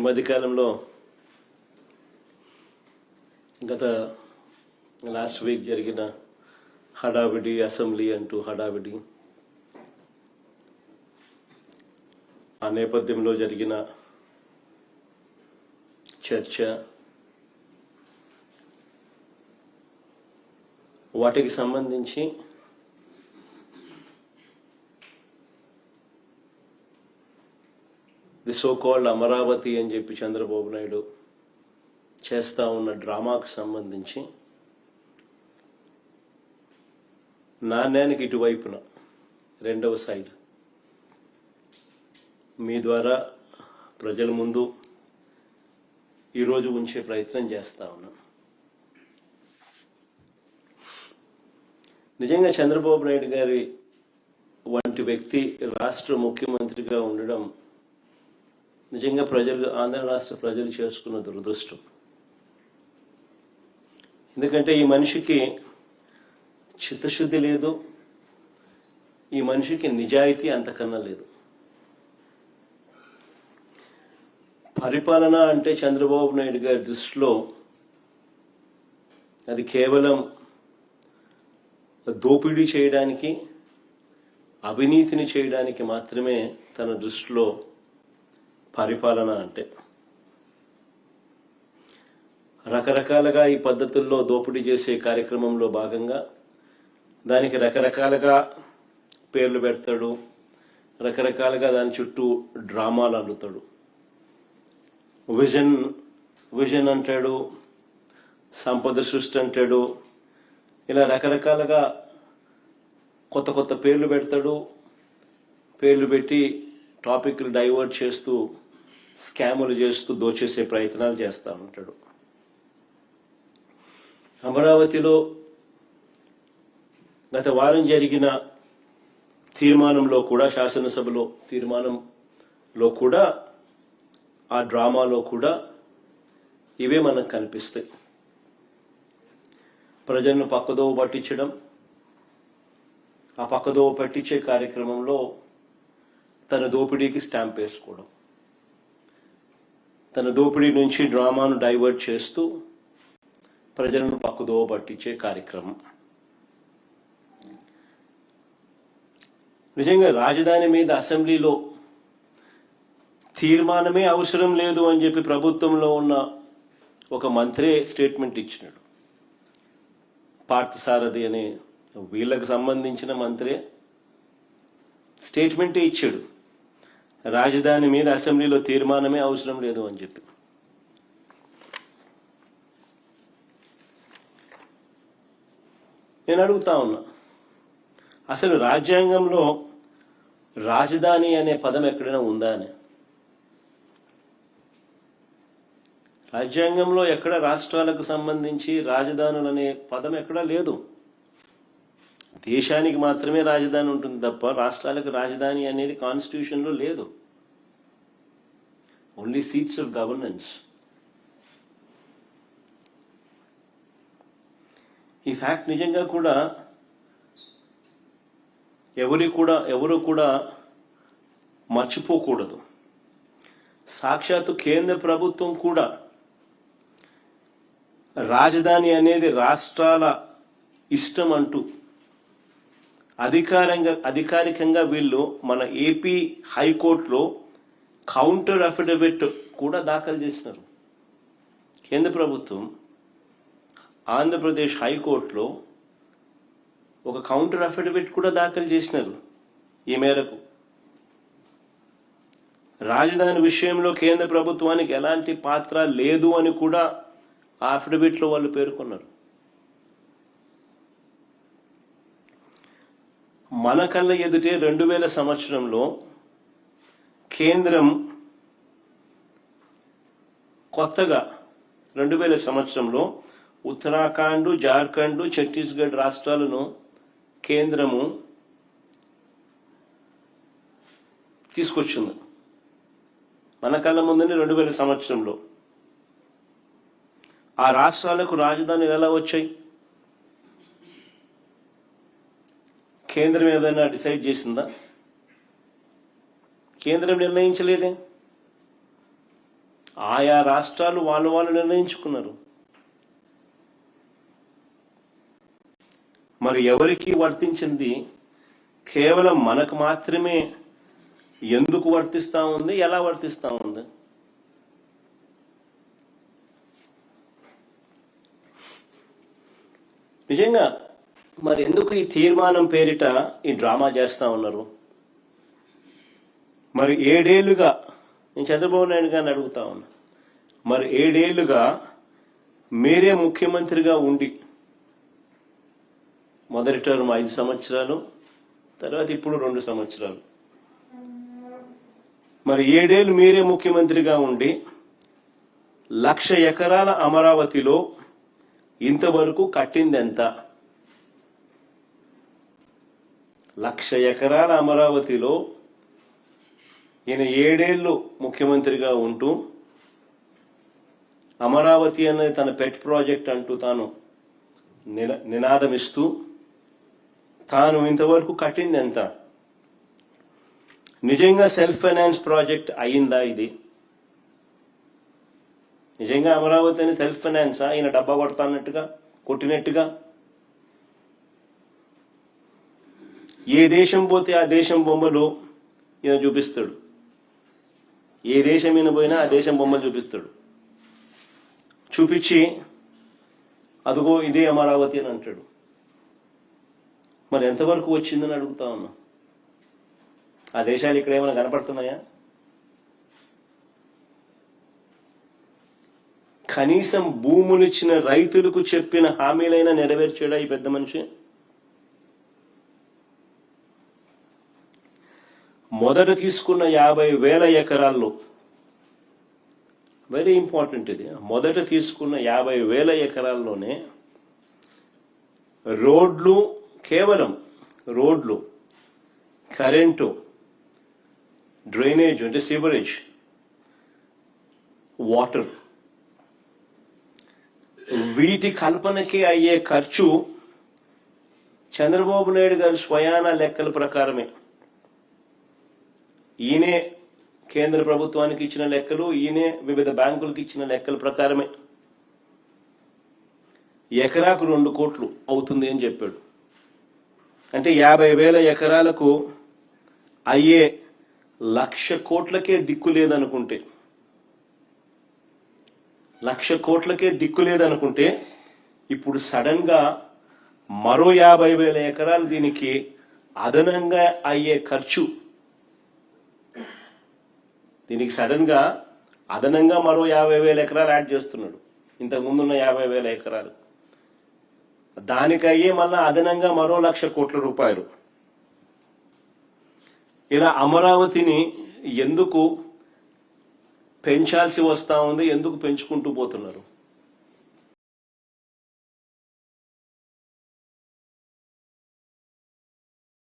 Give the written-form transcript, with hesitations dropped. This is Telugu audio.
మధ్యకాలంలో గత లాస్ట్ వీక్ జరిగిన హడావిడి అసెంబ్లీ అంటూ హడావిడి, ఆ నేపథ్యంలో జరిగిన చర్చ, వాటికి సంబంధించి ది సో కాల్డ్ అమరావతి అని చెప్పి చంద్రబాబు నాయుడు చేస్తా ఉన్న డ్రామాకు సంబంధించి నాణ్యానికి ఇటువైపున రెండవ సైడ్ మీ ద్వారా ప్రజల ముందు ఈరోజు ఉంచే ప్రయత్నం చేస్తా ఉన్నాం. నిజంగా చంద్రబాబు నాయుడు గారి వంటి వ్యక్తి రాష్ట్ర ముఖ్యమంత్రిగా ఉండడం నిజంగా ప్రజలు, ఆంధ్ర రాష్ట్ర ప్రజలు చేసుకున్న దురదృష్టం. ఎందుకంటే ఈ మనిషికి చిత్తశుద్ధి లేదు, ఈ మనిషికి నిజాయితీ అంతకన్నా లేదు. పరిపాలన అంటే చంద్రబాబు నాయుడు గారి దృష్టిలో అది కేవలం దోపిడీ చేయడానికి, అవినీతిని చేయడానికి మాత్రమే తన దృష్టిలో పరిపాలన అంటే. రకరకాలుగా ఈ పద్ధతుల్లో దోపిడీ చేసే కార్యక్రమంలో భాగంగా దానికి రకరకాలుగా పేర్లు పెడతాడు, రకరకాలుగా దాని చుట్టూ డ్రామాలు అల్లుతాడు. విజన్ అంటాడు, సంపద సృష్టి అంటాడు, ఇలా రకరకాలుగా కొత్త కొత్త పేర్లు పెడతాడు. పేర్లు పెట్టి టాపిక్లు డైవర్ట్ చేస్తూ, స్కాములు చేస్తూ దోచేసే ప్రయత్నాలు చేస్తూ ఉంటాడు. అమరావతిలో గత వారం జరిగిన తీర్మానంలో కూడా, శాసనసభలో తీర్మానంలో కూడా, ఆ డ్రామాలో కూడా ఇవే మనకు కనిపిస్తాయి. ప్రజలను పక్కదోవ పట్టించడం, ఆ పక్కదోవ పట్టించే కార్యక్రమంలో తన దోపిడీకి స్టాంప్ వేసుకోవడం, తన దోపిడీ నుంచి డ్రామాను డైవర్ట్ చేస్తూ ప్రజలను పక్కదోవ పట్టించే కార్యక్రమం. నిజంగా రాజధాని మీద అసెంబ్లీలో తీర్మానమే అవసరం లేదు అని చెప్పి ప్రభుత్వంలో ఉన్న ఒక మంత్రే స్టేట్మెంట్ ఇచ్చినాడు. పార్థసారథి అనే వీళ్ళకు సంబంధించిన మంత్రే స్టేట్మెంటే ఇచ్చాడు, రాజధాని మీద అసెంబ్లీలో తీర్మానమే అవసరం లేదు అని చెప్పి. నేను అడుగుతా ఉన్నా, అసలు రాజ్యాంగంలో రాజధాని అనే పదం ఎక్కడైనా ఉందా అని? రాజ్యాంగంలో ఎక్కడ రాష్ట్రాలకు సంబంధించి రాజధానులు అనే పదం ఎక్కడా లేదు. దేశానికి మాత్రమే రాజధాని ఉంటుంది తప్ప రాష్ట్రాలకు రాజధాని అనేది కాన్స్టిట్యూషన్లో లేదు. Only seats of governance. ఈ ఫ్యాక్ట్ నిజంగా కూడా ఎవరు కూడా మర్చిపోకూడదు. సాక్షాత్తు కేంద్ర ప్రభుత్వం కూడా రాజధాని అనేది రాష్ట్రాల ఇష్టం అంటూ అధికారికంగా వీళ్ళు మన ఏపీ హైకోర్టులో కౌంటర్ అఫిడవిట్ కూడా దాఖలు చేసినారు. కేంద్ర ప్రభుత్వం ఆంధ్రప్రదేశ్ హైకోర్టులో ఒక కౌంటర్ అఫిడవిట్ కూడా దాఖలు చేసినారు. ఈ మేరకు రాజధాని విషయంలో కేంద్ర ప్రభుత్వానికి ఎలాంటి పాత్ర లేదు అని కూడా ఆ అఫిడవిట్లో వాళ్ళు పేర్కొన్నారు. మన కళ్ళ ఎదుటే 2000 సంవత్సరంలో కేంద్రం కొత్తగా 2000 సంవత్సరంలో ఉత్తరాఖండ్, జార్ఖండ్, ఛత్తీస్గఢ్ రాష్ట్రాలను కేంద్రము తీసుకొచ్చింది. మన కళ్ళ ముందునే 2000 సంవత్సరంలో. ఆ రాష్ట్రాలకు రాజధానులు ఎలా వచ్చాయి? కేంద్రం ఏదైనా డిసైడ్ చేసిందా? కేంద్రం నిర్ణయించలేదే. ఆయా రాష్ట్రాలు వాళ్ళు నిర్ణయించుకున్నారు. మరి ఎవరికి వర్తించింది కేవలం మనకు మాత్రమే ఎందుకు వర్తిస్తా ఉంది, ఎలా వర్తిస్తా ఉంది? నిజంగా మరి ఎందుకు ఈ తీర్మానం పేరిట ఈ డ్రామా చేస్తా ఉన్నారు? మరి 7 ఏళ్లుగా నేను చంద్రబాబు నాయుడు గారిని అడుగుతా ఉన్నా, మరి 7 ఏళ్లుగా మీరే ముఖ్యమంత్రిగా ఉండి, మొదటి టర్మ్ 5 సంవత్సరాలు, తర్వాత ఇప్పుడు 2 సంవత్సరాలు, మరి 7 ఏళ్ళు మీరే ముఖ్యమంత్రిగా ఉండి 1,00,000 ఎకరాల అమరావతిలో ఇంతవరకు కట్టింది ఎంత? 1,00,000 ఎకరాల అమరావతిలో ఈయన 7 ఏళ్ళు ముఖ్యమంత్రిగా ఉంటూ అమరావతి అనేది తన పెట్ ప్రాజెక్ట్ అంటూ తాను నినాదమిస్తూ తాను ఇంతవరకు కట్టింది ఎంత? నిజంగా సెల్ఫ్ ఫైనాన్స్ ప్రాజెక్ట్ అయిందా ఇది? నిజంగా అమరావతి అని సెల్ఫ్ ఫైనాన్సా? ఈయన డబ్బా కొడతానట్టుగా కొట్టినట్టుగా? ఏ దేశం పోతే ఆ దేశం బొమ్మలు ఈయన చూపిస్తాడు. ఏ దేశం ఈయన పోయినా ఆ దేశం బొమ్మలు చూపిస్తాడు. చూపించి అదిగో ఇదే అమరావతి అని అంటాడు. మరి ఎంతవరకు వచ్చిందని అడుగుతా ఉన్నా. ఆ దేశాలు ఇక్కడ ఏమైనా కనపడుతున్నాయా? కనీసం భూములు ఇచ్చిన రైతులకు చెప్పిన హామీలైనా నెరవేర్చాడా ఈ పెద్ద మనిషి? మొదట తీసుకున్న 50,000 ఎకరాల్లో, వెరీ ఇంపార్టెంట్ ఇది, మొదట తీసుకున్న 50,000 ఎకరాల్లోనే రోడ్లు, కేవలం రోడ్లు, కరెంటు, డ్రైనేజ్ అంటే సీవరేజ్, వాటర్, వీటి కల్పనకి అయ్యే ఖర్చు చంద్రబాబు నాయుడు గారి స్వయాన లెక్కల ప్రకారమే, ఈయనే కేంద్ర ప్రభుత్వానికి ఇచ్చిన లెక్కలు, ఈయనే వివిధ బ్యాంకులకు ఇచ్చిన లెక్కల ప్రకారమే ఎకరాకు 2 కోట్లు అవుతుంది అని చెప్పాడు. అంటే 50,000 ఎకరాలకు అయ్యే 1,00,000 కోట్లకే దిక్కు లేదనుకుంటే, 1,00,000 కోట్లకే దిక్కు లేదనుకుంటే ఇప్పుడు సడన్ గా మరో 50,000 ఎకరాలు దీనికి అదనంగా అయ్యే ఖర్చు, దీనికి సడన్ గా అదనంగా మరో 50,000 ఎకరాలు యాడ్ చేస్తున్నాడు ఇంతకు ముందున్న 50,000 ఎకరాలు. దానికి అయ్యే మళ్ళా అదనంగా మరో 1,00,000 కోట్ల రూపాయలు. ఇలా అమరావతిని ఎందుకు పెంచాల్సి వస్తా ఉంది, ఎందుకు పెంచుకుంటూ పోతున్నారు?